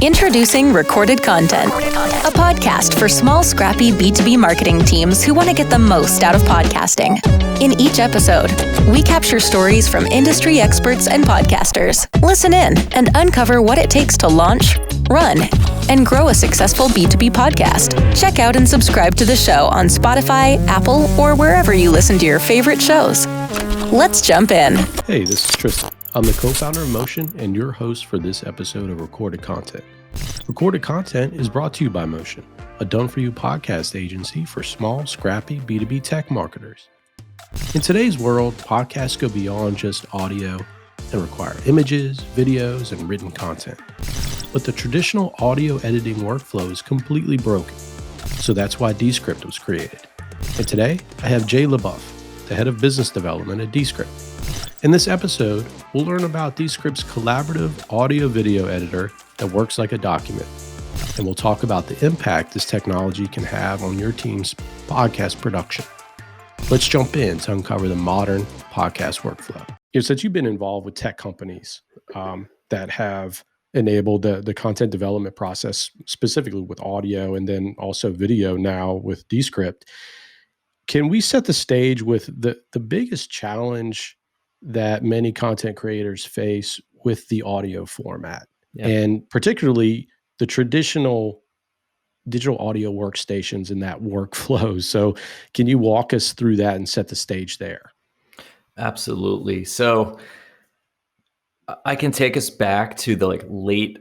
Introducing Recorded Content, a podcast for small, scrappy B2B marketing teams who want to get the most out of podcasting. In each episode, we capture stories from industry experts and podcasters. Listen in and uncover what it takes to launch, run, and grow a successful B2B podcast. Check out and subscribe to the show on Spotify, Apple, or wherever you listen to your favorite shows. Let's jump in. Hey, this is Tristan. I'm the co-founder of Motion and your host for this episode of Recorded Content. Recorded Content is brought to you by Motion, a done-for-you podcast agency for small, scrappy B2B tech marketers. In today's world, podcasts go beyond just audio and require images, videos, and written content. But the traditional audio editing workflow is completely broken. So that's why Dscript was created. And today, I have Jay LeBoeuf, the head of business development at Descript. In this episode, we'll learn about Descript's collaborative audio-video editor that works like a document. And we'll talk about the impact this technology can have on your team's podcast production. Let's jump in to uncover the modern podcast workflow. Since you've been involved with tech companies that have enabled the content development process, specifically with audio and then also video now with Descript, can we set the stage with the biggest challenge that many content creators face with the audio format, and particularly the traditional digital audio workstations and that workflow? So can you walk us through that and set the stage there? Absolutely. So I can take us back to the late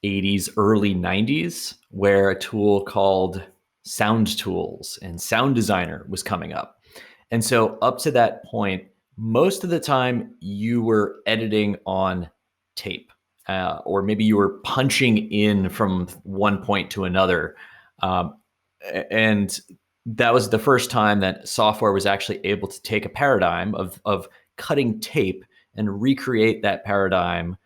80s, early 90s, where a tool called Sound Tools and Sound Designer was coming up. And so up to that point, most of the time you were editing on tape, or maybe you were punching in from one point to another. And that was the first time that software was actually able to take a paradigm of cutting tape and recreate that paradigm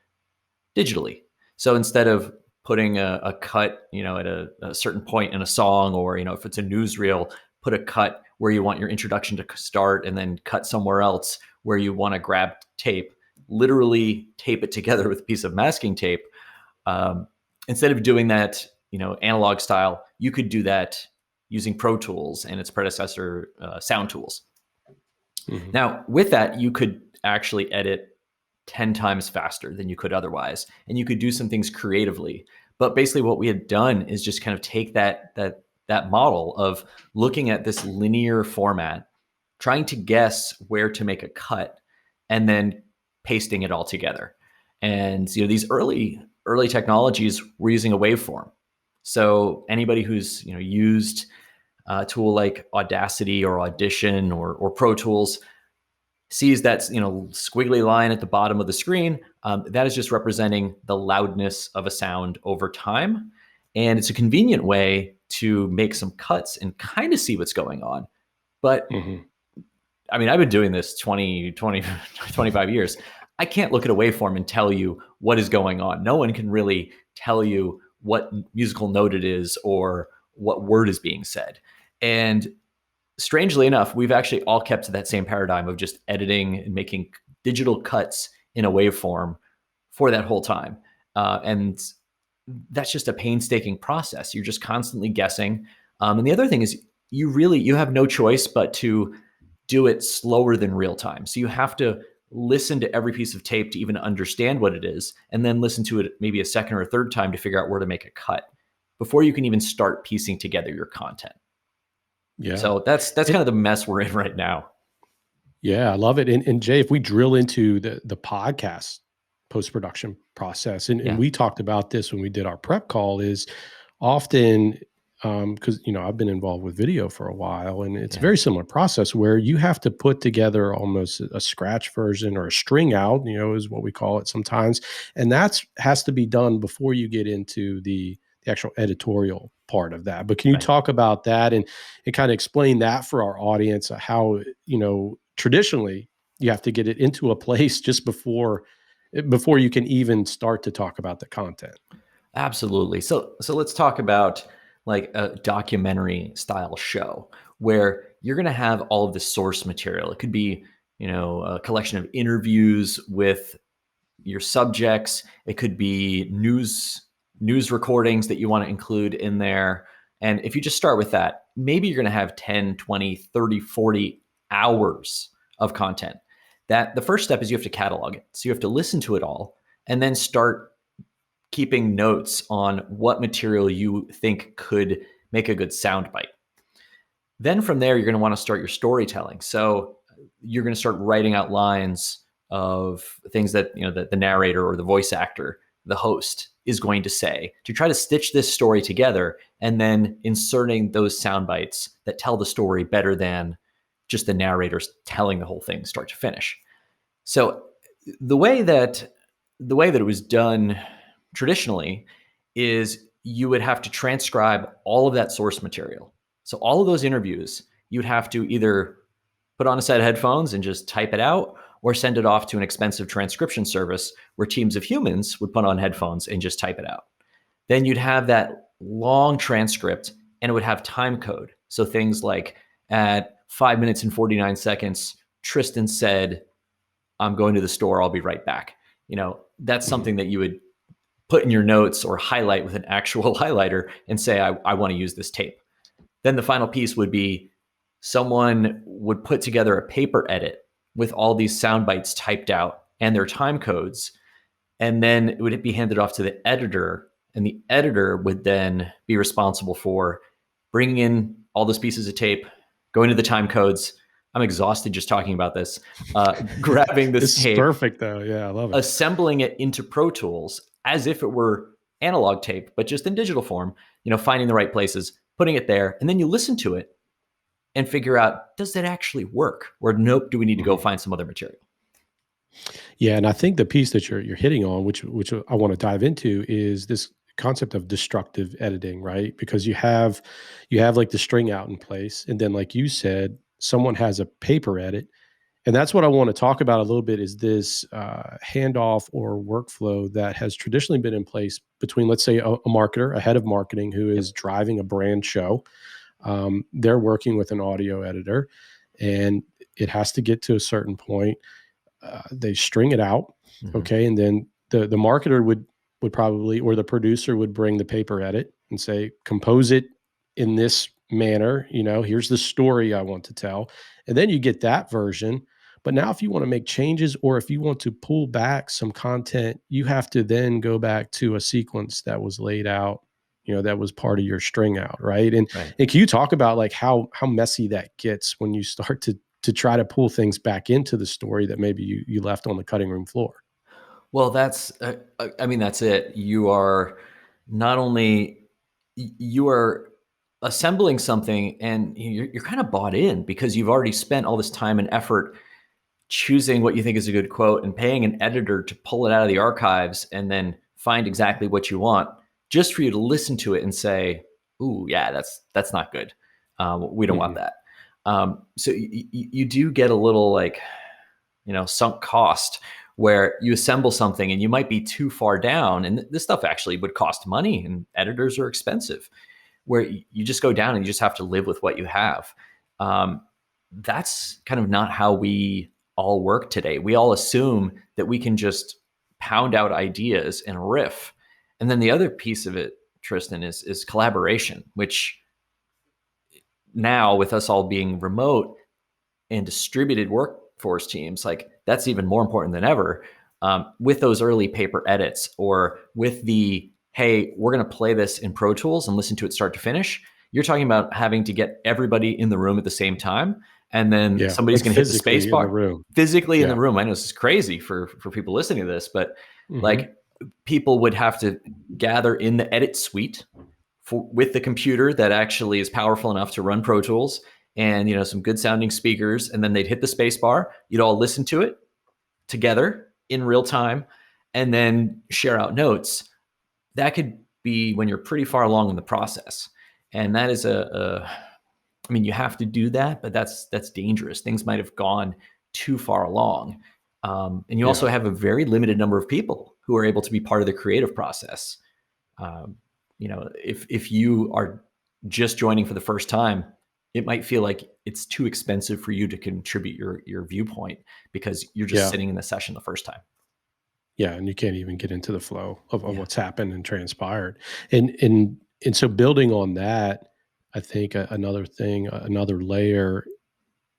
digitally. So instead of putting a cut, at a certain point in a song, or, if it's a newsreel, put a cut where you want your introduction to start and then cut somewhere else where you want to grab tape, literally tape it together with a piece of masking tape. Instead of doing that, analog style, you could do that using Pro Tools and its predecessor, Sound Tools. Mm-hmm. Now, with that, you could actually edit 10 times faster than you could otherwise, and you could do some things creatively. But basically what we had done is just kind of take that model of looking at this linear format, trying to guess where to make a cut, and then pasting it all together. And these early technologies were using a waveform. So anybody who's used a tool like Audacity or Audition or Pro Tools sees that squiggly line at the bottom of the screen. That is just representing the loudness of a sound over time. And it's a convenient way to make some cuts and kind of see what's going on. But I've been doing this 25 years. I can't look at a waveform and tell you what is going on. No one can really tell you what musical note it is or what word is being said. And strangely enough, we've actually all kept to that same paradigm of just editing and making digital cuts in a waveform for that whole time. And that's just a painstaking process. You're just constantly guessing. And the other thing is you have no choice but to do it slower than real time. So you have to listen to every piece of tape to even understand what it is, and then listen to it maybe a second or a third time to figure out where to make a cut before you can even start piecing together your content. Yeah. So that's kind of the mess we're in right now. Yeah, I love it. And Jay, if we drill into the podcast post-production process, and we talked about this when we did our prep call, is often because I've been involved with video for a while, and it's a very similar process where you have to put together almost a scratch version or a string out, is what we call it sometimes, and that has to be done before you get into the actual editorial part of that. But can you talk about that and kind of explain that for our audience, how traditionally you have to get it into a place just before you can even start to talk about the content? Absolutely. So let's talk about like a documentary style show where you're going to have all of the source material. It could be, a collection of interviews with your subjects. It could be news news recordings that you want to include in there. And if you just start with that, maybe you're going to have 10, 20, 30, 40 hours of content. That the first step is you have to catalog it. So you have to listen to it all and then start keeping notes on what material you think could make a good soundbite. Then from there, you're going to want to start your storytelling. So you're going to start writing out lines of things that, that the narrator or the voice actor, the host, is going to say to try to stitch this story together, and then inserting those sound bites that tell the story better than just the narrators telling the whole thing start to finish. So the way that it was done traditionally is you would have to transcribe all of that source material. So all of those interviews, you'd have to either put on a set of headphones and just type it out, or send it off to an expensive transcription service where teams of humans would put on headphones and just type it out. Then you'd have that long transcript, and it would have time code. So things like at 5 minutes and 49 seconds, Tristan said, "I'm going to the store, I'll be right back." That's something that you would put in your notes or highlight with an actual highlighter and say, I want to use this tape. Then the final piece would be someone would put together a paper edit with all these sound bites typed out and their time codes. And then it would be handed off to the editor, and the editor would then be responsible for bringing in all those pieces of tape, going to the time codes. I'm exhausted just talking about this. Grabbing this tape. It's perfect though. Yeah, I love it. Assembling it into Pro Tools as if it were analog tape, but just in digital form, finding the right places, putting it there, and then you listen to it and figure out, does that actually work? Or nope, do we need to go find some other material? Yeah, and I think the piece that you're hitting on, which I want to dive into, is this concept of destructive editing, right? Because you have like the string out in place, and then like you said, someone has a paper edit. And that's what I want to talk about a little bit, is this handoff or workflow that has traditionally been in place between, let's say, a marketer, a head of marketing who is driving a brand show. They're working with an audio editor, and it has to get to a certain point. They string it out, okay, and then the marketer would probably, or the producer would bring the paper edit and say, compose it in this manner. Here's the story I want to tell, and then you get that version. But now, if you want to make changes, or if you want to pull back some content, you have to then go back to a sequence that was laid out, that was part of your string out, right? And can you talk about like how messy that gets when you start to try to pull things back into the story that maybe you left on the cutting room floor? Well, that's it. You are not only, you are assembling something, and you're kind of bought in because you've already spent all this time and effort choosing what you think is a good quote and paying an editor to pull it out of the archives and then find exactly what you want, just for you to listen to it and say, "Ooh, yeah, that's not good. We don't want that." So you do get a little like, sunk cost, where you assemble something and you might be too far down, and this stuff actually would cost money, and editors are expensive, where you just go down and you just have to live with what you have. That's kind of not how we all work today. We all assume that we can just pound out ideas and riff. And then the other piece of it, Tristan, is collaboration, which now, with us all being remote and distributed workforce teams, like that's even more important than ever. With those early paper edits, or with the, hey, we're going to play this in Pro Tools and listen to it start to finish, you're talking about having to get everybody in the room at the same time. And then somebody's going to hit the space bar physically in the room. I know this is crazy for people listening to this, but like people would have to gather in the edit suite with the computer that actually is powerful enough to run Pro Tools, and some good sounding speakers, and then they'd hit the space bar. You'd all listen to it together in real time, and then share out notes. That could be when you're pretty far along in the process, and that is you have to do that, but that's dangerous. Things might have gone too far along, and you also have a very limited number of people who are able to be part of the creative process. If you are just joining for the first time, it might feel like it's too expensive for you to contribute your viewpoint because you're just sitting in the session the first time. Yeah, and you can't even get into the flow of what's happened and transpired. And so building on that, I think another thing, another layer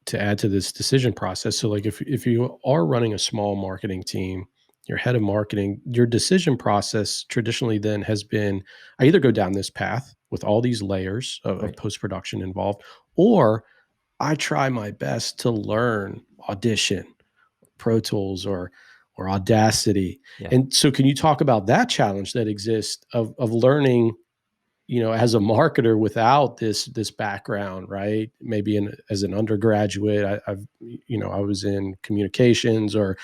to add to this decision process. So like if you are running a small marketing team, your head of marketing, your decision process traditionally then has been, I either go down this path with all these layers of Right. post-production involved, or I try my best to learn Audition, Pro Tools, or Audacity. Yeah. And so can you talk about that challenge that exists of learning, as a marketer without this background, right? Maybe as an undergraduate, I was in communications or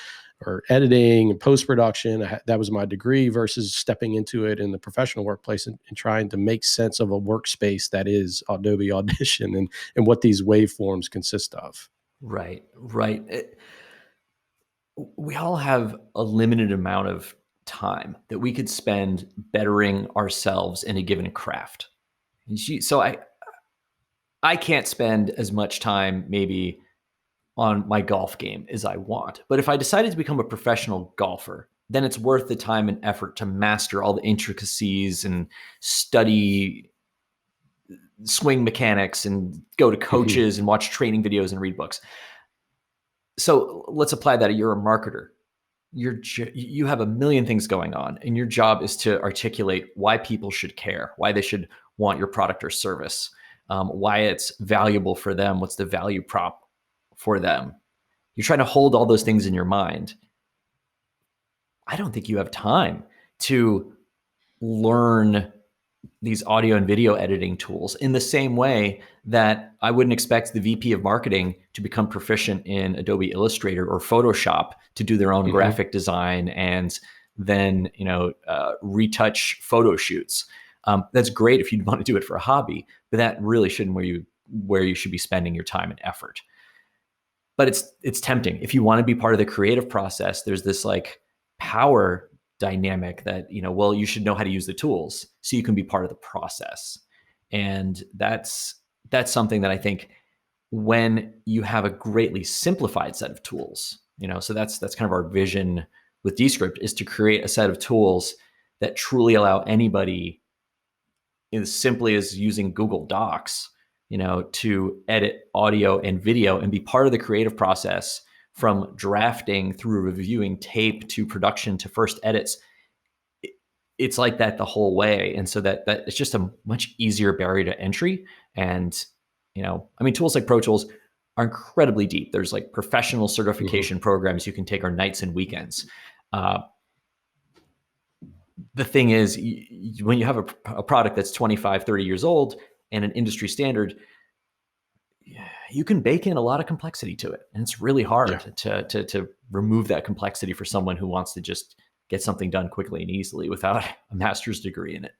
editing and post production. That was my degree versus stepping into it in the professional workplace and trying to make sense of a workspace that is Adobe Audition and what these waveforms consist of. Right. Right. We all have a limited amount of time that we could spend bettering ourselves in a given craft. So I can't spend as much time maybe on my golf game as I want. But if I decided to become a professional golfer, then it's worth the time and effort to master all the intricacies and study swing mechanics and go to Mhm. coaches and watch training videos and read books. So let's apply that. You're a marketer. You have a million things going on, and your job is to articulate why people should care, why they should want your product or service, why it's valuable for them, what's the value prop for them. You're trying to hold all those things in your mind. I don't think you have time to learn these audio and video editing tools in the same way that I wouldn't expect the VP of marketing to become proficient in Adobe Illustrator or Photoshop to do their own Mhm. graphic design and then retouch photo shoots. That's great if you want to do it for a hobby, but that really shouldn't where you should be spending your time and effort. But it's tempting if you want to be part of the creative process. There's this like power dynamic that well, you should know how to use the tools so you can be part of the process. And that's something that I think when you have a greatly simplified set of tools, so that's kind of our vision with Dscript, is to create a set of tools that truly allow anybody, as simply as using Google Docs, to edit audio and video and be part of the creative process from drafting through reviewing tape to production to first edits. It's like that the whole way. And so that it's just a much easier barrier to entry. And, tools like Pro Tools are incredibly deep. There's like professional Mhm. certification programs you can take on nights and weekends. The thing is, when you have a product that's 25, 30 years old and an industry standard, you can bake in a lot of complexity to it. And it's really Yeah. hard to remove that complexity for someone who wants to just get something done quickly and easily without a master's degree in it.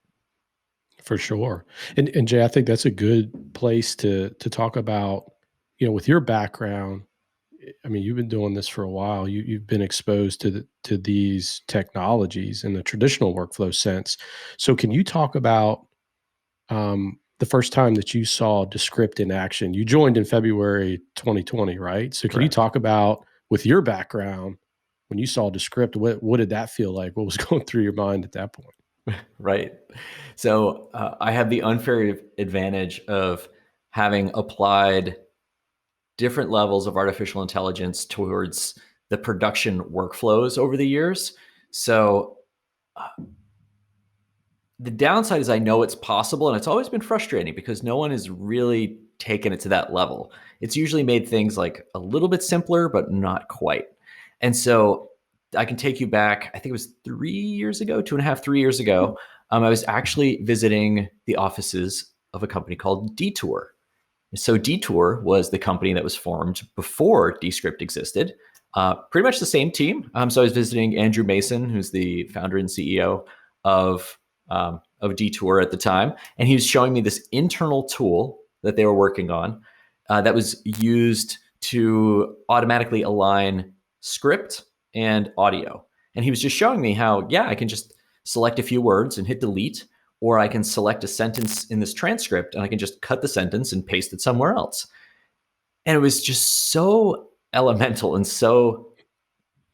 For sure. And Jay, I think that's a good place to talk about, with your background. I mean, you've been doing this for a while. You've been exposed to these technologies in the traditional workflow sense. So can you talk about the first time that you saw Descript in action? You joined in February 2020, right? So can you Correct. talk about, with your background, when you saw Descript, what did that feel like? What was going through your mind at that point? Right. So I have the unfair advantage of having applied different levels of artificial intelligence towards the production workflows over the years. So the downside is I know it's possible, and it's always been frustrating because no one has really taken it to that level. It's usually made things like a little bit simpler, but not quite. And so I can take you back, I think it was 3 years ago, 2.5, 3 years ago. I was actually visiting the offices of a company called Detour. So Detour was the company that was formed before Dscript existed. Pretty much the same team. So I was visiting Andrew Mason, who's the founder and CEO of Detour at the time, and he was showing me this internal tool that they were working on that was used to automatically align script and audio. And he was just showing me how, yeah, I can just select a few words and hit delete, or I can select a sentence in this transcript and I can just cut the sentence and paste it somewhere else. And it was just so elemental and so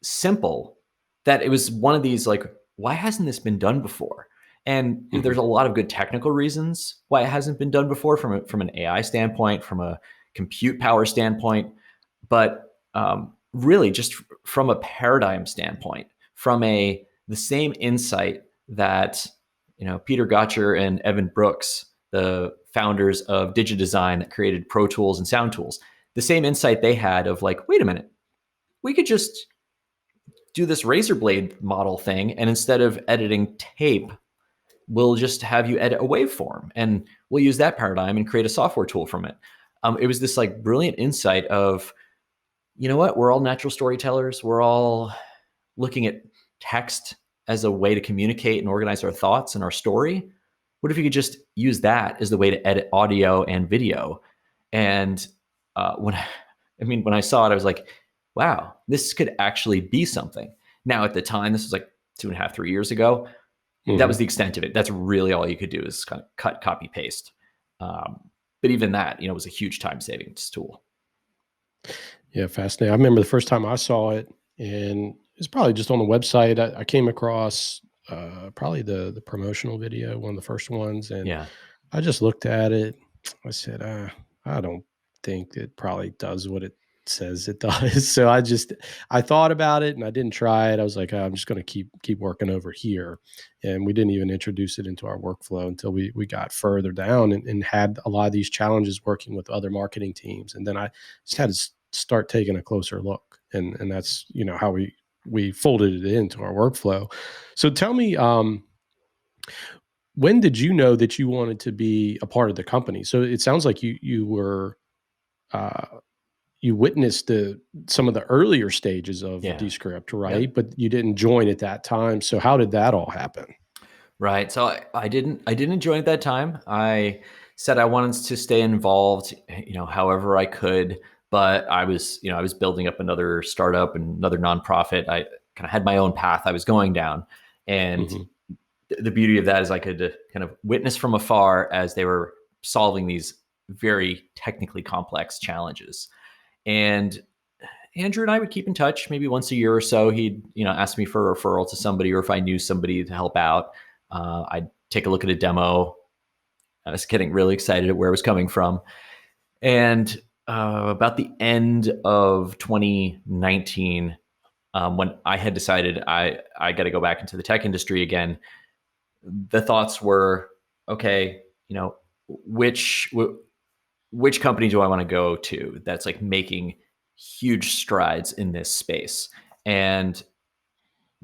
simple that it was one of these like, why hasn't this been done before? And there's a lot of good technical reasons why it hasn't been done before from an AI standpoint, from a compute power standpoint, but really just from a paradigm standpoint, from the same insight that Peter Gotcher and Evan Brooks, the founders of DigiDesign that created Pro Tools and Sound Tools, the same insight they had of like, wait a minute, we could just do this razor blade model thing, and instead of editing tape, we'll just have you edit a waveform, and we'll use that paradigm and create a software tool from it. It was this like brilliant insight of, you know what, we're all natural storytellers. We're all looking at text as a way to communicate and organize our thoughts and our story. What if you could just use that as the way to edit audio and video? And when I saw it, I was like, wow, this could actually be something. Now, at the time, this was like 2.5, 3 years ago. That was the extent of it. That's really all you could do is kind of cut, copy, paste. But even that, was a huge time savings tool. Yeah, fascinating. I remember the first time I saw it, and it's probably just on the website. I came across probably the promotional video, one of the first ones, and I just looked at it. I said, I don't think it probably does what it says it does. So I thought about it and I didn't try it. I was like, I'm just going to keep working over here. And we didn't even introduce it into our workflow until we got further down and had a lot of these challenges working with other marketing teams. And then I just had to start taking a closer look. And that's, how we folded it into our workflow. So tell me, when did you know that you wanted to be a part of the company? So it sounds like you were, you witnessed some of the earlier stages of Dscript, right? Yep. But you didn't join at that time. So how did that all happen? Right. So I didn't join at that time. I said I wanted to stay involved, however I could. But I was building up another startup and another nonprofit. I kind of had my own path I was going down. And the beauty of that is I could kind of witness from afar as they were solving these very technically complex challenges. And Andrew and I would keep in touch maybe once a year or so. He'd, ask me for a referral to somebody, or if I knew somebody to help out, I'd take a look at a demo. I was getting really excited at where it was coming from. And about the end of 2019, when I had decided I got to go back into the tech industry again, the thoughts were, okay, which company do I want to go to that's like making huge strides in this space? And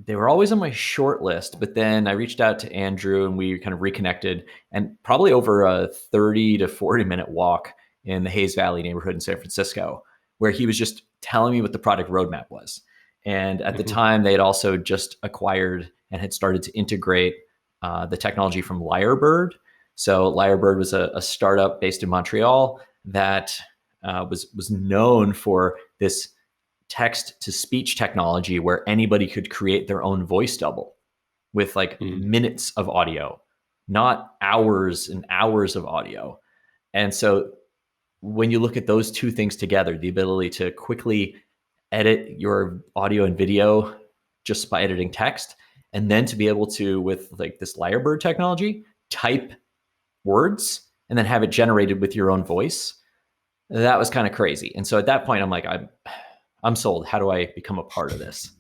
they were always on my short list, but then I reached out to Andrew and we kind of reconnected, and probably over a 30 to 40 minute walk in the Hayes Valley neighborhood in San Francisco, where he was just telling me what the product roadmap was. And at the time, they had also just acquired and had started to integrate the technology from Lyrebird. So Lyrebird was a startup based in Montreal that was known for this text-to-speech technology where anybody could create their own voice double with like minutes of audio, not hours and hours of audio. And so when you look at those two things together, the ability to quickly edit your audio and video just by editing text, and then to be able to, with like this Lyrebird technology, type words and then have it generated with your own voice, that was kind of crazy. And so at that point, I'm like, I'm sold. How do I become a part of this?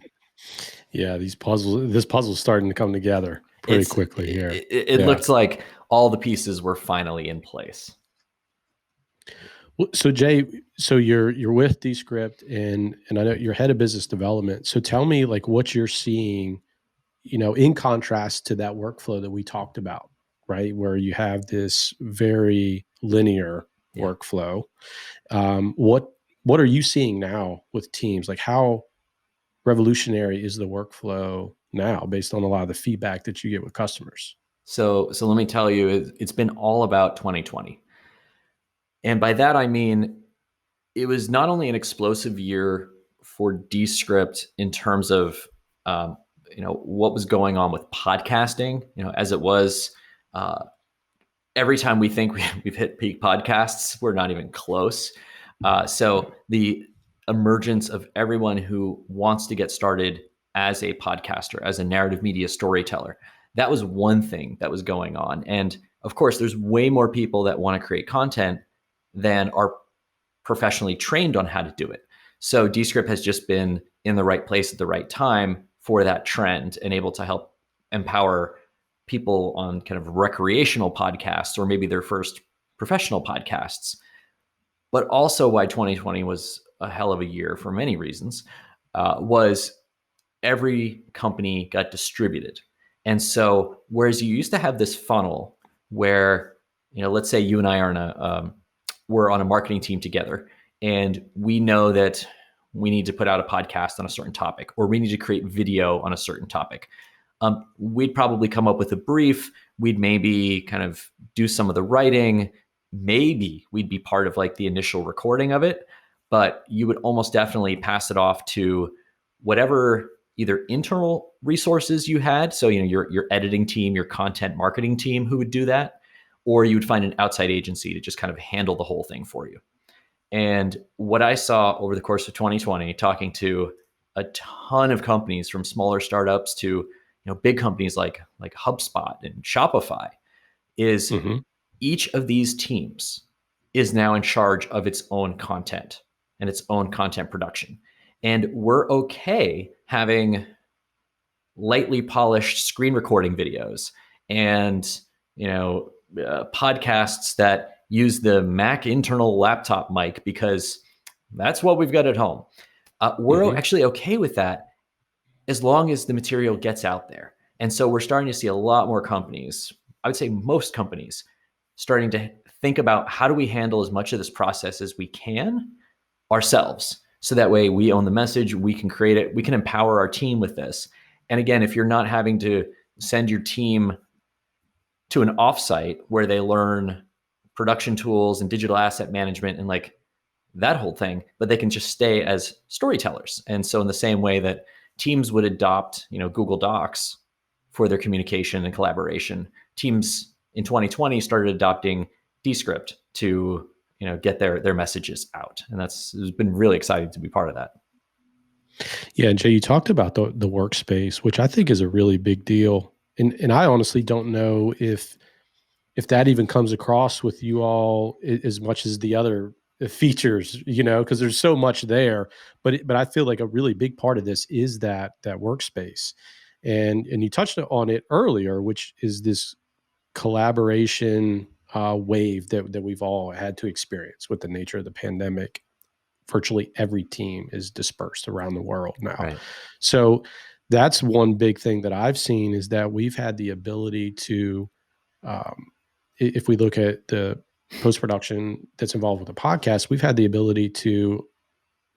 Yeah, this puzzle's starting to come together pretty quickly here. It looked like all the pieces were finally in place. So Jay, you're with Dscript and I know you're head of business development. So tell me like what you're seeing, in contrast to that workflow that we talked about, right? Where you have this very linear workflow. What are you seeing now with teams? Like how revolutionary is the workflow now based on a lot of the feedback that you get with customers? So let me tell you, it's been all about 2020. And by that, I mean, it was not only an explosive year for Dscript in terms of, what was going on with podcasting, as it was, every time we think we've hit peak podcasts, we're not even close. So the emergence of everyone who wants to get started as a podcaster, as a narrative media storyteller. That was one thing that was going on. And of course, there's way more people that want to create content than are professionally trained on how to do it. So Dscript has just been in the right place at the right time for that trend and able to help empower people on kind of recreational podcasts or maybe their first professional podcasts. But also why 2020 was a hell of a year for many reasons was every company got distributed. And so whereas you used to have this funnel where, let's say you and I are we're on a marketing team together, and we know that we need to put out a podcast on a certain topic, or we need to create video on a certain topic. We'd probably come up with a brief. We'd maybe kind of do some of the writing. Maybe we'd be part of like the initial recording of it, but you would almost definitely pass it off to whatever either internal resources you had. So, your editing team, your content marketing team who would do that, or you would find an outside agency to just kind of handle the whole thing for you. And what I saw over the course of 2020, talking to a ton of companies from smaller startups to big companies like HubSpot and Shopify, is each of these teams is now in charge of its own content and its own content production. And we're okay having lightly polished screen recording videos and podcasts that use the Mac internal laptop mic because that's what we've got at home. We're actually okay with that as long as the material gets out there. And so we're starting to see a lot more companies, I would say most companies, starting to think about how do we handle as much of this process as we can ourselves. So that way we own the message, we can create it, we can empower our team with this. And again, if you're not having to send your team to an offsite where they learn production tools and digital asset management and like that whole thing, but they can just stay as storytellers. And so in the same way that teams would adopt, Google Docs for their communication and collaboration, teams in 2020 started adopting Dscript to, get their messages out. And it's been really exciting to be part of that. Yeah, and Jay, you talked about the workspace, which I think is a really big deal. And I honestly don't know if that even comes across with you all as much as the other features, because there's so much there. But I feel like a really big part of this is that workspace, and you touched on it earlier, which is this collaboration wave that we've all had to experience with the nature of the pandemic. Virtually every team is dispersed around the world now. Right. So that's one big thing that I've seen is that we've had the ability to, if we look at the post-production that's involved with the podcast, we've had the ability to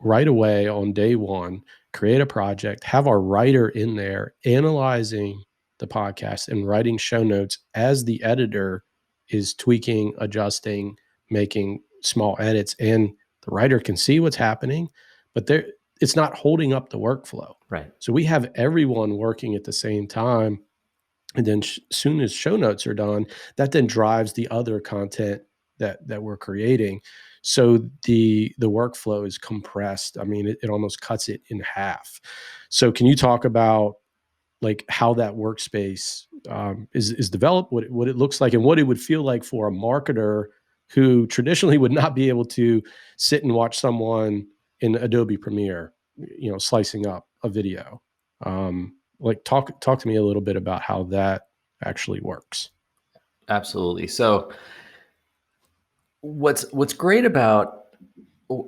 right away on day one, create a project, have our writer in there analyzing the podcast and writing show notes as the editor is tweaking, adjusting, making small edits, and the writer can see what's happening, but it's not holding up the workflow. Right. So we have everyone working at the same time. And then soon as show notes are done, that then drives the other content that we're creating. So the workflow is compressed. I mean, it almost cuts it in half. So can you talk about like how that workspace is developed, what it looks like, and what it would feel like for a marketer who traditionally would not be able to sit and watch someone in Adobe Premiere, slicing up a video. Like talk to me a little bit about how that actually works. Absolutely. So what's great about,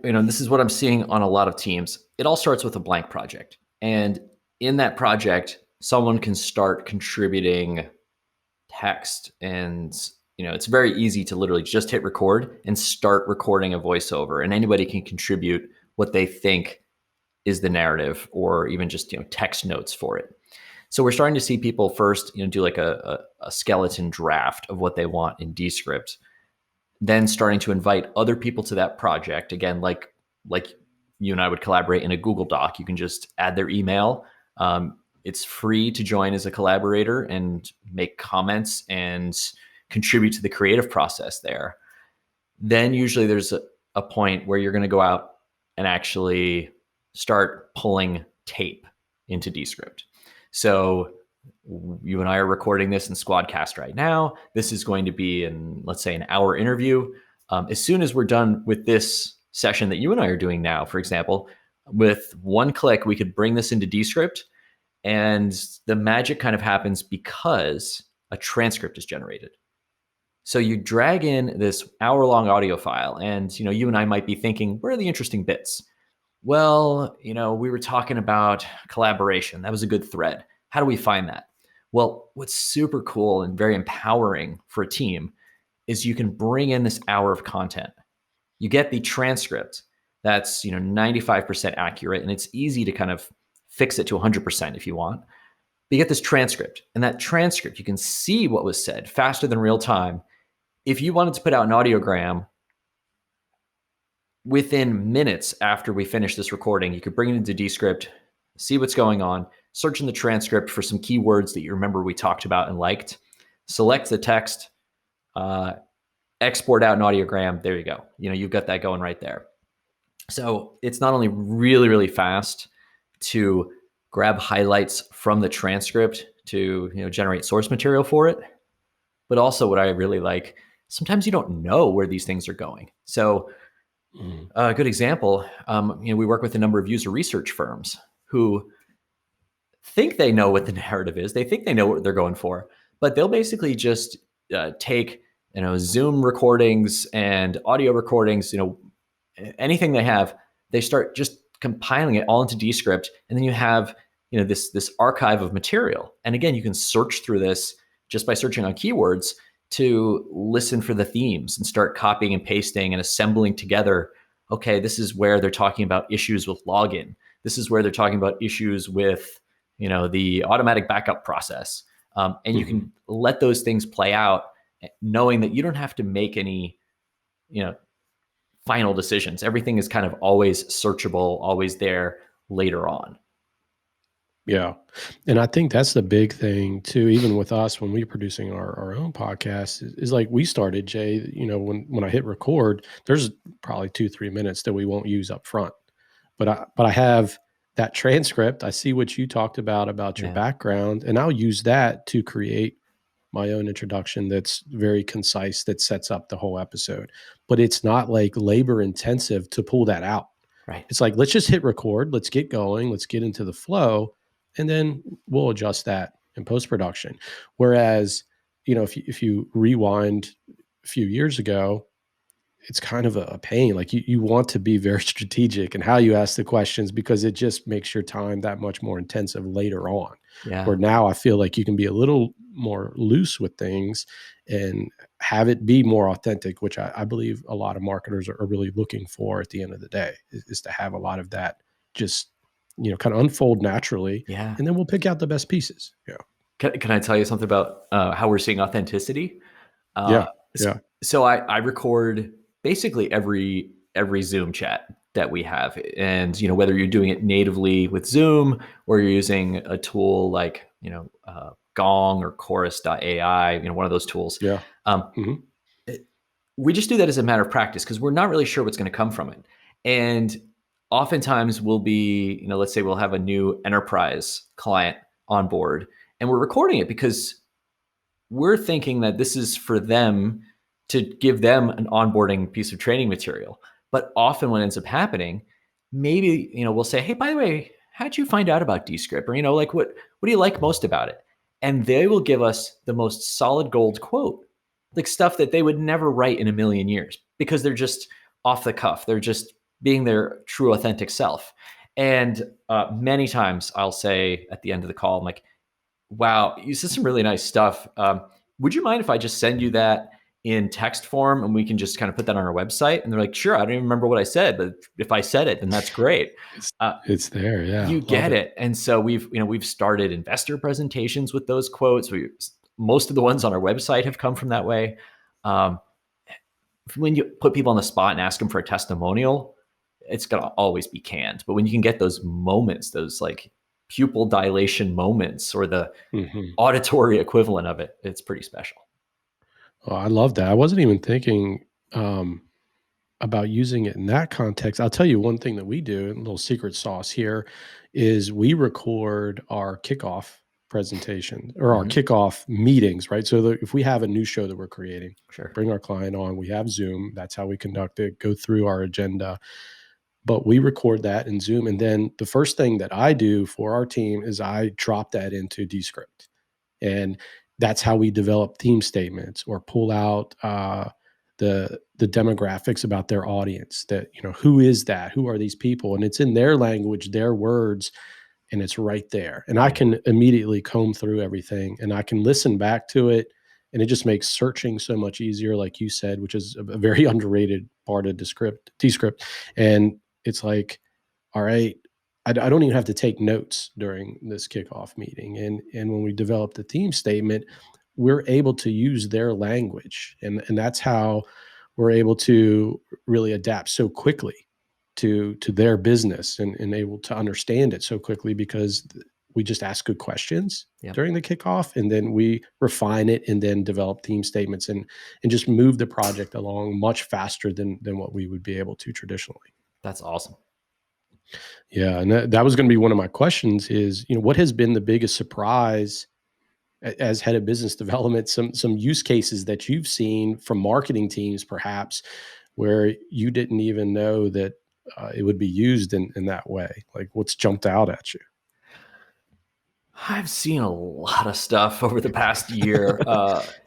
this is what I'm seeing on a lot of teams. It all starts with a blank project. And in that project, someone can start contributing text, and it's very easy to literally just hit record and start recording a voiceover, and anybody can contribute what they think is the narrative or even just text notes for it. So we're starting to see people first do like a skeleton draft of what they want in Dscript, then starting to invite other people to that project. Again, like you and I would collaborate in a Google Doc. You can just add their email. It's free to join as a collaborator and make comments and contribute to the creative process there. Then usually there's a point where you're going to go out and actually start pulling tape into Dscript. So you and I are recording this in Squadcast right now. This is going to be in, let's say, an hour interview. As soon as we're done with this session that you and I are doing now, for example, with one click, we could bring this into Dscript, and the magic kind of happens because a transcript is generated. So you drag in this hour-long audio file, and you and I might be thinking, where are the interesting bits? Well, we were talking about collaboration. That was a good thread. How do we find that? Well, what's super cool and very empowering for a team is you can bring in this hour of content. You get the transcript that's 95% accurate, and it's easy to kind of fix it to 100% if you want. But you get this transcript, and that transcript, you can see what was said faster than real time. If you wanted to put out an audiogram within minutes after we finish this recording, you could bring it into Dscript, see what's going on, search in the transcript for some keywords that you remember we talked about and liked, select the text, export out an audiogram. There you go. You've got that going right there. So it's not only really, really fast to grab highlights from the transcript to generate source material for it, but also what I really like, sometimes you don't know where these things are going. So a good example, we work with a number of user research firms who think they know what the narrative is. They think they know what they're going for, but they'll basically just take Zoom recordings and audio recordings, anything they have, they start just compiling it all into Dscript, and then you have this archive of material. And again, you can search through this just by searching on keywords to listen for the themes and start copying and pasting and assembling together. Okay, this is where they're talking about issues with login. This is where they're talking about issues with the automatic backup process. And you can let those things play out, knowing that you don't have to make any final decisions. Everything is kind of always searchable, always there later on. Yeah. And I think that's the big thing too, even with us when we're producing our own podcast is like we started, Jay, when I hit record, there's probably 2-3 minutes that we won't use up front. But I have that transcript. I see what you talked about your background, and I'll use that to create my own introduction that's very concise, that sets up the whole episode. But it's not like labor intensive to pull that out. Right. It's like, let's just hit record. Let's get going. Let's get into the flow. And then we'll adjust that in post-production. Whereas, if you rewind a few years ago, it's kind of a pain. Like you want to be very strategic in how you ask the questions, because it just makes your time that much more intensive later on. Yeah. Where now I feel like you can be a little more loose with things and have it be more authentic, which I believe a lot of marketers are really looking for at the end of the day, is to have a lot of that just kind of unfold naturally. Yeah. And then we'll pick out the best pieces. Yeah. Can I tell you something about how we're seeing authenticity? Yeah. So I record basically every Zoom chat that we have. And, whether you're doing it natively with Zoom or you're using a tool like, Gong or Chorus.ai, one of those tools. Yeah. We just do that as a matter of practice because we're not really sure what's going to come from it. And oftentimes we'll be, let's say we'll have a new enterprise client on board and we're recording it because we're thinking that this is for them to give them an onboarding piece of training material. But often what ends up happening, maybe, we'll say, hey, by the way, how'd you find out about Dscript? Or, like, what do you like most about it? And they will give us the most solid gold quote, like stuff that they would never write in a million years because they're just off the cuff. They're just being their true authentic self. And many times I'll say at the end of the call, I'm like, wow, you said some really nice stuff. Would you mind if I just send you that in text form and we can just kind of put that on our website? And they're like, sure, I don't even remember what I said, but if I said it, then that's great. It's there. Yeah. You get it. And so we've started investor presentations with those quotes. Most of the ones on our website have come from that way. When you put people on the spot and ask them for a testimonial, it's going to always be canned. But when you can get those moments, those like pupil dilation moments or the auditory equivalent of it, it's pretty special. Oh, I love that. I wasn't even thinking about using it in that context, I'll tell you one thing that we do, a little secret sauce here, is we record our kickoff presentation or our Mhm. kickoff meetings, right? So that if we have a new show that we're creating, Sure. bring our client on, we have Zoom, that's how we conduct it, go through our agenda, but we record that in Zoom. And then the first thing that I do for our team is I drop that into Dscript. And that's how we develop theme statements or pull out the demographics about their audience. That, who is that? Who are these people? And it's in their language, their words, and it's right there. And I Yeah. can immediately comb through everything, and I can listen back to it, and it just makes searching so much easier, like you said, which is a very underrated part of Dscript. And it's like, all right, I don't even have to take notes during this kickoff meeting. And when we develop the theme statement, we're able to use their language, and that's how we're able to really adapt so quickly to their business, and able to understand it so quickly because we just ask good questions Yep. during the kickoff, and then we refine it and then develop theme statements and just move the project along much faster than what we would be able to traditionally. That's awesome. Yeah, and that was going to be one of my questions is, what has been the biggest surprise as head of business development, some use cases that you've seen from marketing teams, perhaps, where you didn't even know that it would be used in that way? Like, what's jumped out at you? I've seen a lot of stuff over the past year.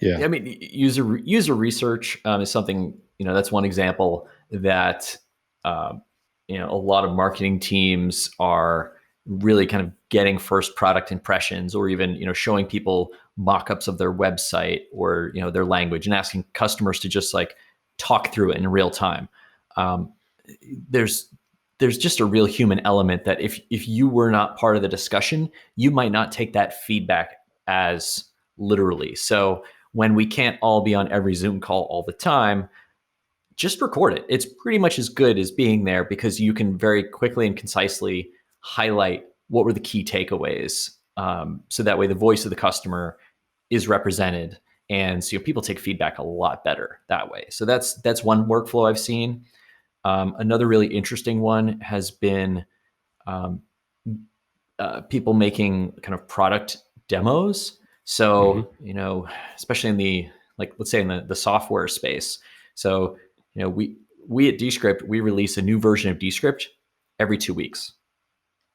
Yeah. I mean, user research is something, that's one example that a lot of marketing teams are really kind of getting first product impressions, or even showing people mock-ups of their website or their language, and asking customers to just like talk through it in real time. Um, there's just a real human element that if you were not part of the discussion, you might not take that feedback as literally. So when we can't all be on every Zoom call all the time, just record it. It's pretty much as good as being there, because you can very quickly and concisely highlight what were the key takeaways. So that way the voice of the customer is represented. And so people take feedback a lot better that way. So that's one workflow I've seen. Another really interesting one has been um, people making kind of product demos. So, especially in the, like, let's say in the software space. So, we at Dscript, we release a new version of Dscript every 2 weeks.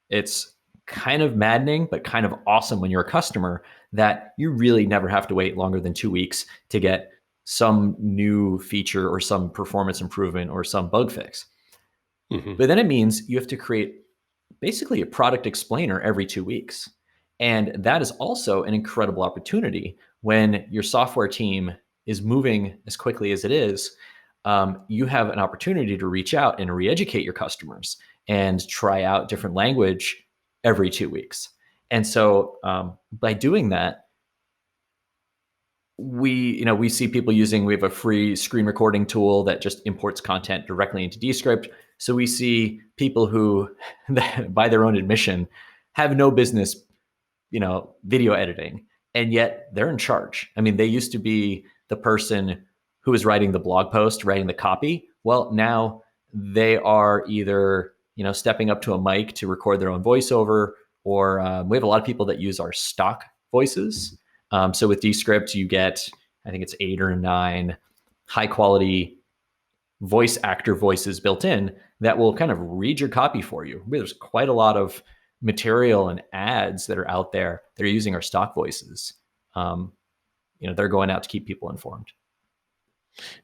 It's kind of maddening, but kind of awesome when you're a customer, that you really never have to wait longer than 2 weeks to get some new feature or some performance improvement or some bug fix. Hmm. But then it means you have to create basically a product explainer every 2 weeks. And that is also an incredible opportunity when your software team is moving as quickly as it is. You have an opportunity to reach out and re-educate your customers and try out different language every 2 weeks. And so by doing that, we see people using, we have a free screen recording tool that just imports content directly into Dscript. So we see people who, by their own admission, have no business, video editing, and yet they're in charge. I mean, they used to be the person who was writing the blog post, writing the copy. Well, now they are either, stepping up to a mic to record their own voiceover, or we have a lot of people that use our stock voices. So with Dscript, you get, I think it's 8 or 9 high quality voice actor voices built in that will kind of read your copy for you. There's quite a lot of material and ads that are out there that are using our stock voices. They're going out to keep people informed.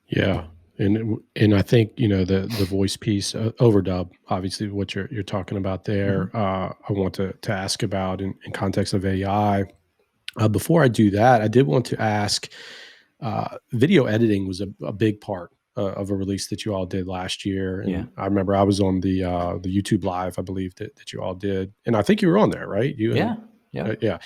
Yeah. And I think, the voice piece, overdub, obviously what you're talking about there, Mm-hmm. I want to ask about in context of AI. Before I do that, I did want to ask, video editing was a big part of a release that you all did last year. And Yeah. I remember I was on the YouTube live, I believe that you all did. And I think you were on there, right? You and Yeah. Yeah. yeah.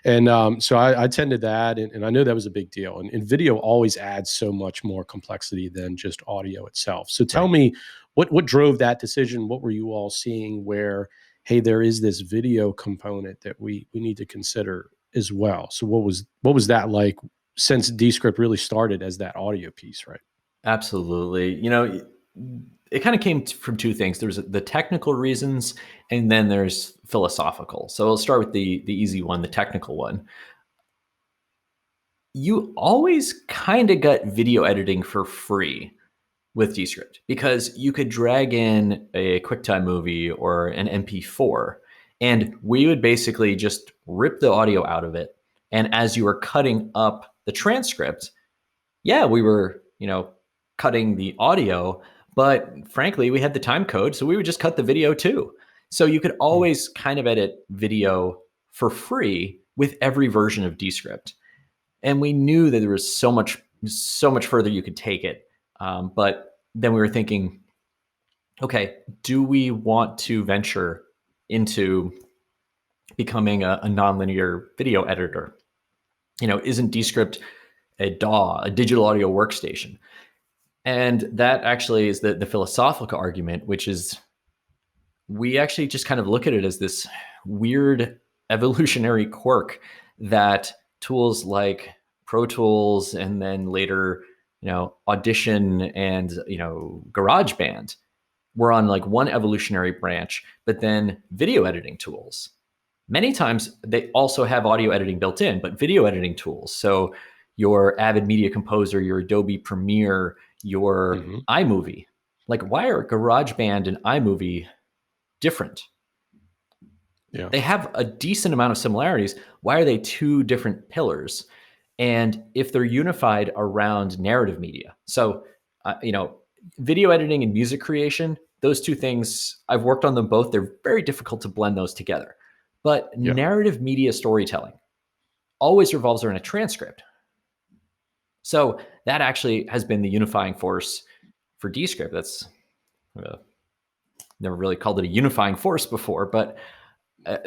And so I attended that, and I know that was a big deal. And video always adds so much more complexity than just audio itself. So tell Right. me, what drove that decision? What were you all seeing where, hey, there is this video component that we need to consider as well? So what was that like, since Dscript really started as that audio piece, right? Absolutely. it kind of came from two things. There's the technical reasons, and then there's philosophical. So I'll start with the easy one, the technical one. You always kind of got video editing for free with Dscript because you could drag in a QuickTime movie or an MP4, and we would basically just rip the audio out of it. And as you were cutting up the transcript, yeah, we were, cutting the audio, but frankly, we had the time code, so we would just cut the video too. So you could always kind of edit video for free with every version of Dscript. And we knew that there was so much further you could take it. But then we were thinking, okay, do we want to venture into becoming a nonlinear video editor? Isn't Dscript a DAW, a digital audio workstation? And that actually is the philosophical argument, which is we actually just kind of look at it as this weird evolutionary quirk that tools like Pro Tools and then later, Audition and, GarageBand were on like one evolutionary branch, but then video editing tools. Many times they also have audio editing built in, but video editing tools. So your Avid Media Composer, your Adobe Premiere, your iMovie. Like, why are GarageBand and iMovie different? Yeah. They have a decent amount of similarities. Why are they two different pillars? And if they're unified around narrative media. So, video editing and music creation, those two things, I've worked on them both. They're very difficult to blend those together. But narrative media storytelling always revolves around a transcript. So that actually has been the unifying force for Dscript. That's never really called it a unifying force before, but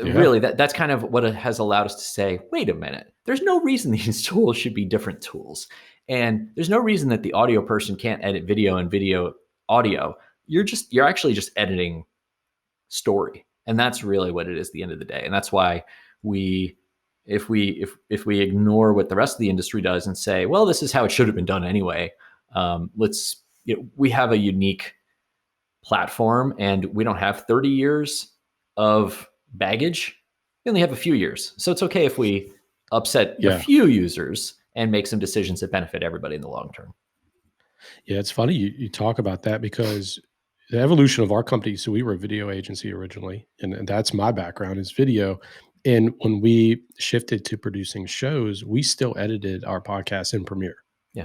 really that's kind of what it has allowed us to say, wait a minute, there's no reason these tools should be different tools. And there's no reason that the audio person can't edit video and video audio. You're actually just editing story. And that's really what it is at the end of the day. And that's why if we ignore what the rest of the industry does and say, well, this is how it should have been done anyway, we have a unique platform and we don't have 30 years of baggage. We only have a few years. So it's okay if we upset a few users and make some decisions that benefit everybody in the long term. Yeah, it's funny you talk about that because the evolution of our company, so we were a video agency originally, and that's my background is video. And when we shifted to producing shows, we still edited our podcasts in Premiere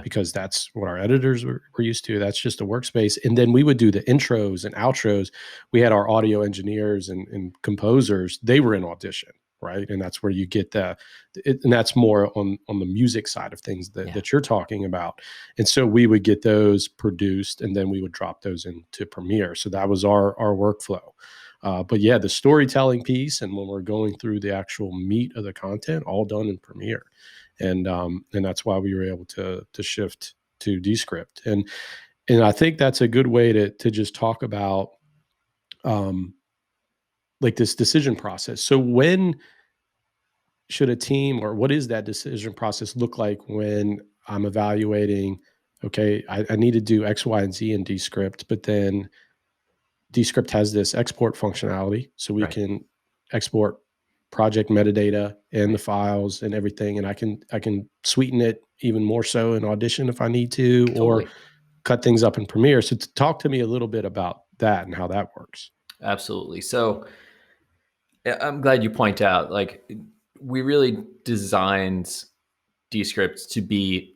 because that's what our editors were used to. That's just a workspace. And then we would do the intros and outros. We had our audio engineers and composers. They were in Audition, right? And that's where you get and that's more on the music side of things that you're talking about. And so we would get those produced and then we would drop those into Premiere. So that was our workflow. But yeah, the storytelling piece and when we're going through the actual meat of the content, all done in Premiere. And that's why we were able to shift to Dscript. And I think that's a good way to just talk about like this decision process. So when should a team, or what is that decision process look like when I'm evaluating, okay, I need to do X, Y, and Z in Dscript, but then Dscript has this export functionality, so we can export project metadata and the files and everything, and I can sweeten it even more so in Audition if I need to, or cut things up in Premiere. So talk to me a little bit about that and how that works. Absolutely. So I'm glad you point out, like, we really designed Dscript to be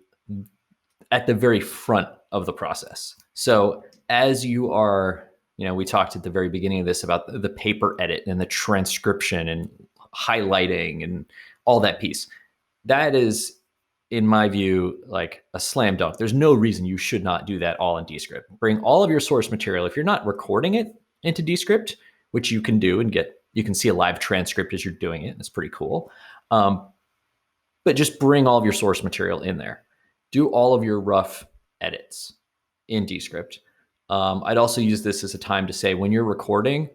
at the very front of the process. So as you are, we talked at the very beginning of this about the paper edit and the transcription and highlighting and all that piece. That is, in my view, like a slam dunk. There's no reason you should not do that all in Dscript. Bring all of your source material. If you're not recording it into Dscript, which you can do and you can see a live transcript as you're doing it. It's pretty cool. But just bring all of your source material in there. Do all of your rough edits in Dscript. I'd also use this as a time to say, when you're recording,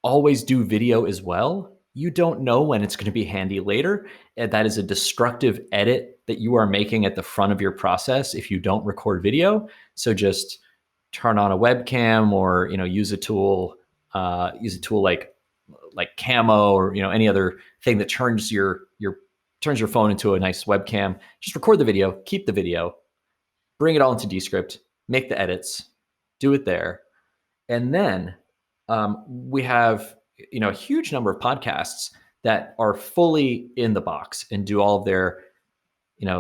always do video as well. You don't know when it's going to be handy later. And that is a destructive edit that you are making at the front of your process if you don't record video. So just turn on a webcam or, use a tool like Camo or, any other thing that turns your phone into a nice webcam. Just record the video, keep the video, bring it all into Dscript, make the edits, do it there. And then we have, a huge number of podcasts that are fully in the box and do all of their,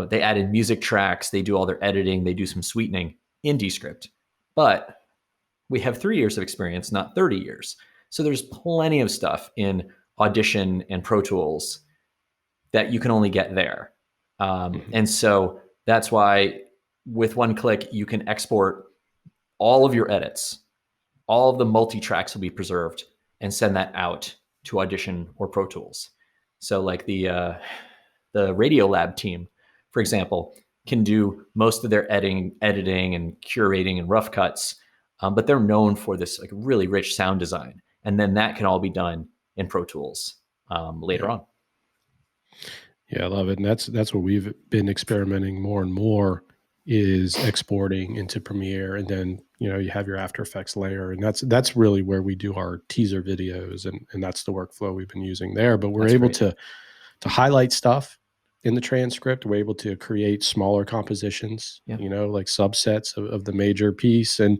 they add in music tracks, they do all their editing, they do some sweetening in Dscript. But we have 3 years of experience, not 30 years. So there's plenty of stuff in Audition and Pro Tools that you can only get there. And so that's why with one click, you can export all of your edits. All of the multi-tracks will be preserved and send that out to Audition or Pro Tools. So like the Radiolab team, for example, can do most of their editing and curating and rough cuts, but they're known for this like really rich sound design. And then that can all be done in Pro Tools later on. Yeah, I love it. And that's what we've been experimenting more and more is exporting into Premiere, and then you have your After Effects layer, and that's really where we do our teaser videos, and that's the workflow we've been using there. But we're able to highlight stuff in the transcript. We're able to create smaller compositions, like subsets of the major piece, and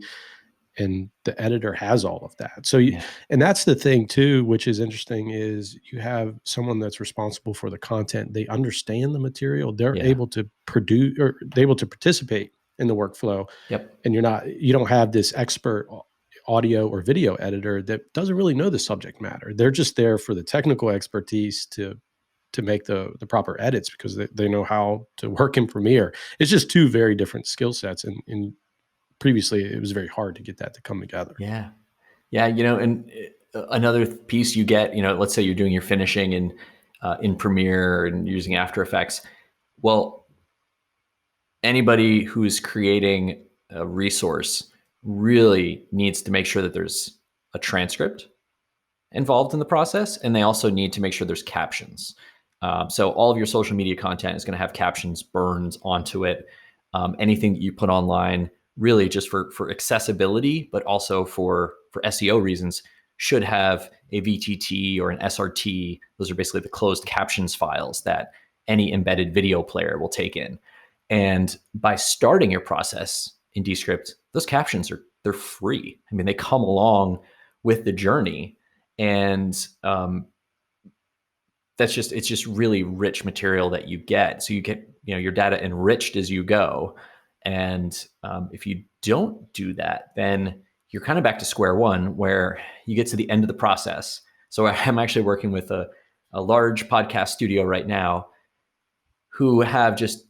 the editor has all of that. So and that's the thing too, which is interesting, is you have someone that's responsible for the content. They understand the material. They're able to produce, or they're able to participate in the workflow. Yep. And you don't have this expert audio or video editor that doesn't really know the subject matter. They're just there for the technical expertise to make the proper edits, because they know how to work in Premiere. It's just two very different skill sets. And previously it was very hard to get that to come together. Yeah. And another piece you get, let's say you're doing your finishing in Premiere and using After Effects. Well, anybody who's creating a resource really needs to make sure that there's a transcript involved in the process, and they also need to make sure there's captions. So all of your social media content is going to have captions burned onto it. Anything that you put online, really just for accessibility, but also for SEO reasons, should have a VTT or an SRT. Those are basically the closed captions files that any embedded video player will take in. And by starting your process in Dscript, those captions they're free. I mean, they come along with the journey, and it's just really rich material that you get. So you get your data enriched as you go. And if you don't do that, then you're kind of back to square one, where you get to the end of the process. So I'm actually working with a large podcast studio right now who have just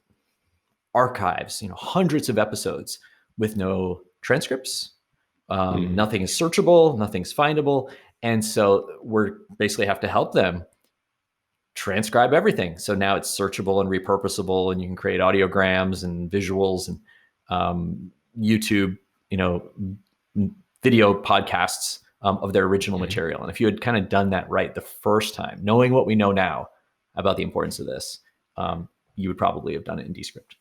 archives, hundreds of episodes with no transcripts. Nothing is searchable, nothing's findable. And so we're basically have to help them transcribe everything. So now it's searchable and repurposable, and you can create audiograms and visuals and YouTube, video podcasts of their original material. And if you had kind of done that right the first time, knowing what we know now about the importance of this, you would probably have done it in Dscript.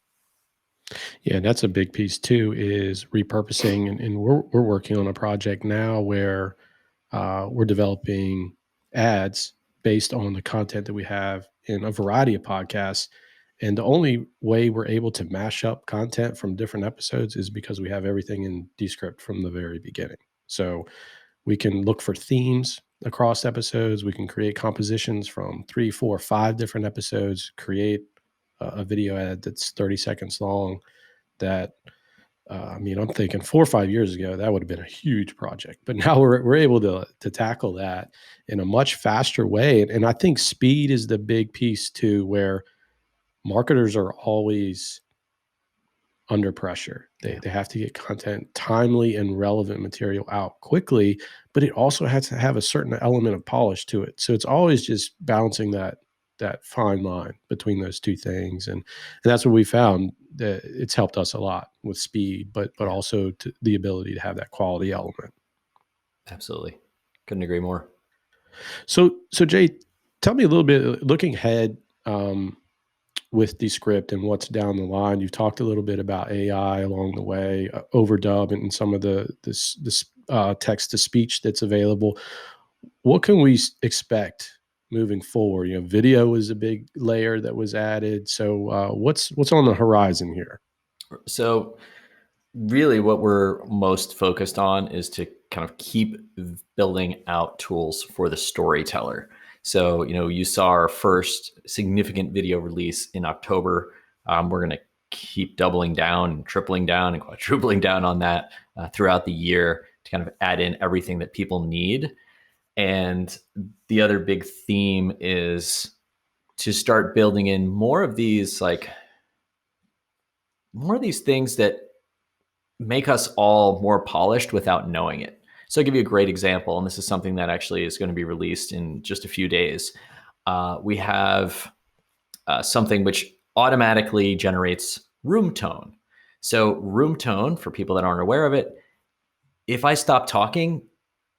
Yeah, that's a big piece too, is repurposing. And we're working on a project now where we're developing ads based on the content that we have in a variety of podcasts. And the only way we're able to mash up content from different episodes is because we have everything in Dscript from the very beginning. So we can look for themes across episodes. We can create compositions from 3, 4, 5 different episodes, create a video ad that's 30 seconds long. That, I'm thinking 4 or 5 years ago, that would have been a huge project. But now we're able to tackle that in a much faster way. And I think speed is the big piece too, where marketers are always under pressure. They have to get content, timely and relevant material out quickly, but it also has to have a certain element of polish to it. So it's always just balancing that fine line between those two things. And that's what we found, that it's helped us a lot with speed, but also the ability to have that quality element. Absolutely. Couldn't agree more. So Jay, tell me a little bit, looking ahead, with Descript and what's down the line? You've talked a little bit about AI along the way, overdub and some of the this text to speech that's available. What can we expect moving forward? Video was a big layer that was added. So what's on the horizon here? So really what we're most focused on is to kind of keep building out tools for the storyteller. So, you saw our first significant video release in October. We're going to keep doubling down and tripling down and quadrupling down on that throughout the year to kind of add in everything that people need. And the other big theme is to start building in more of these things that make us all more polished without knowing it. So I'll give you a great example, and this is something that actually is going to be released in just a few days. We have something which automatically generates room tone. So room tone, for people that aren't aware of it, if I stop talking,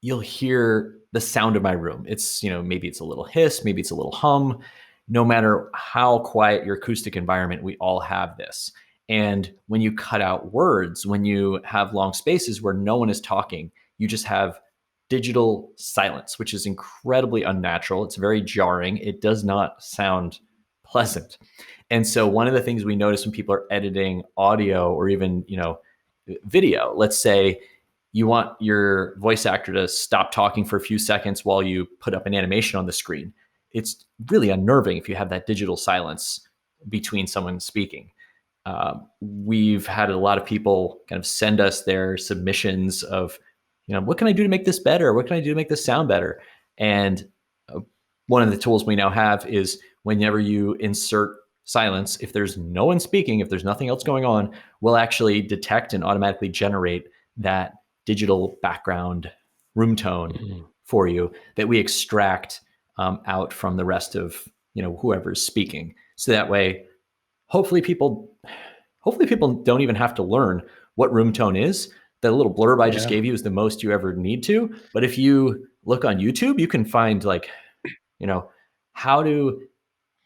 you'll hear the sound of my room. It's, maybe it's a little hiss, maybe it's a little hum. No matter how quiet your acoustic environment, we all have this. And when you cut out words, when you have long spaces where no one is talking, you just have digital silence, which is incredibly unnatural. It's very jarring. It does not sound pleasant. And so one of the things we notice when people are editing audio or even, video, let's say you want your voice actor to stop talking for a few seconds while you put up an animation on the screen. It's really unnerving if you have that digital silence between someone speaking. We've had a lot of people kind of send us their submissions of, what can I do to make this better? What can I do to make this sound better? And one of the tools we now have is whenever you insert silence, if there's no one speaking, if there's nothing else going on, we'll actually detect and automatically generate that digital background room tone for you that we extract out from the rest of whoever's speaking. So that way, hopefully people don't even have to learn what room tone is. The little blurb I just gave you is the most you ever need to. But if you look on YouTube, you can find how to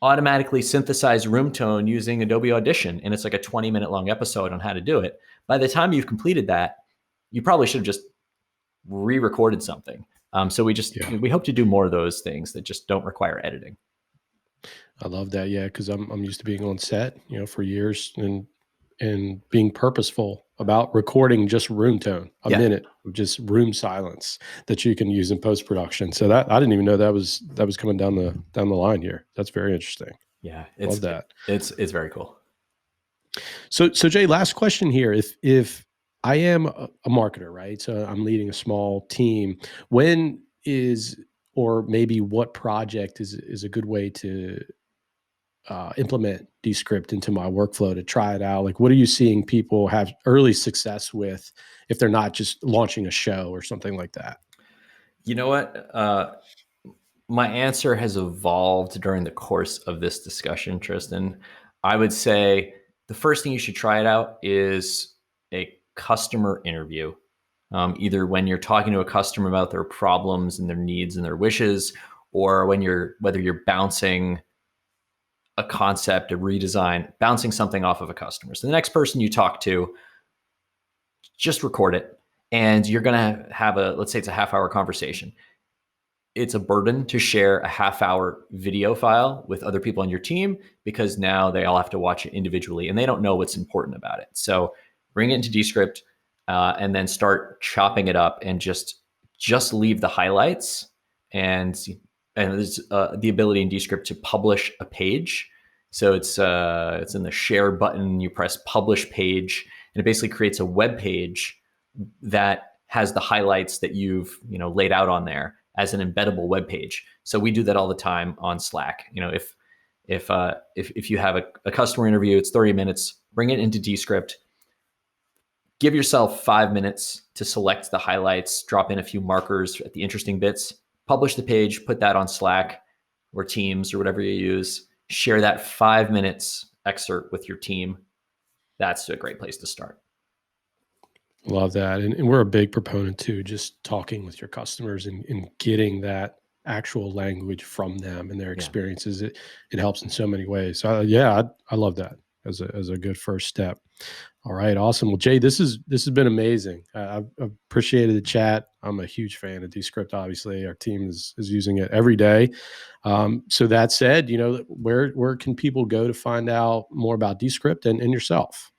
automatically synthesize room tone using Adobe Audition. And it's like a 20-minute long episode on how to do it. By the time you've completed that, you probably should have just re-recorded something. So we hope to do more of those things that just don't require editing. I love that. Yeah. Cause I'm used to being on set, for years and being purposeful about recording just room tone, a minute of just room silence that you can use in post-production. So that I didn't even know that was coming down the line here. That's very interesting. Yeah. Love that. It's very cool. So Jay, last question here. If I am a marketer, right? So I'm leading a small team. When is, or maybe what project is a good way to implement Dscript into my workflow to try it out? Like, what are you seeing people have early success with if they're not just launching a show or something like that? You know what? My answer has evolved during the course of this discussion, Tristan. I would say the first thing you should try it out is a customer interview. Either when you're talking to a customer about their problems and their needs and their wishes, or whether you're bouncing a concept, a redesign, bouncing something off of a customer. So the next person you talk to, just record it. And you're going to have let's say it's a half-hour conversation. It's a burden to share a half-hour video file with other people on your team because now they all have to watch it individually and they don't know what's important about it. So bring it into Dscript and then start chopping it up and just leave the highlights. And there's the ability in Dscript to publish a page. So it's in the share button. You press publish page, and it basically creates a web page that has the highlights that you've laid out on there as an embeddable web page. So we do that all the time on Slack. If you have a customer interview, it's 30 minutes. Bring it into Dscript. Give yourself 5 minutes to select the highlights. Drop in a few markers at the interesting bits. Publish the page. Put that on Slack or Teams or whatever you use. Share that 5 minutes excerpt with your team. That's a great place to start. Love that. And we're a big proponent too, just talking with your customers and getting that actual language from them and their Yeah. experiences. It helps in so many ways. So yeah, I love that as a good first step. All right, awesome. Well, Jay, this has been amazing. I've appreciated the chat. I'm a huge fan of Dscript. Obviously, our team is using it every day. So that said, where can people go to find out more about Dscript and yourself?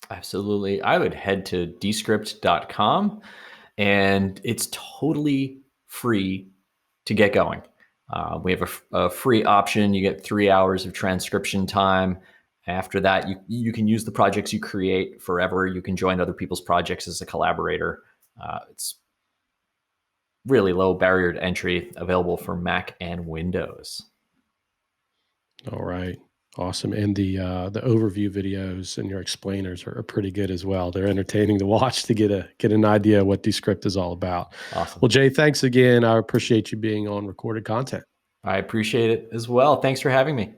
Absolutely. I would head to dscript.com, and it's totally free to get going. We have a free option. You get 3 hours of transcription time. After that, you can use the projects you create forever. You can join other people's projects as a collaborator. It's really low barrier to entry, available for Mac and Windows. All right. Awesome. And the overview videos and your explainers are pretty good as well. They're entertaining to watch to get an idea of what Dscript is all about. Awesome. Well, Jay, thanks again. I appreciate you being on Recorded Content. I appreciate it as well. Thanks for having me.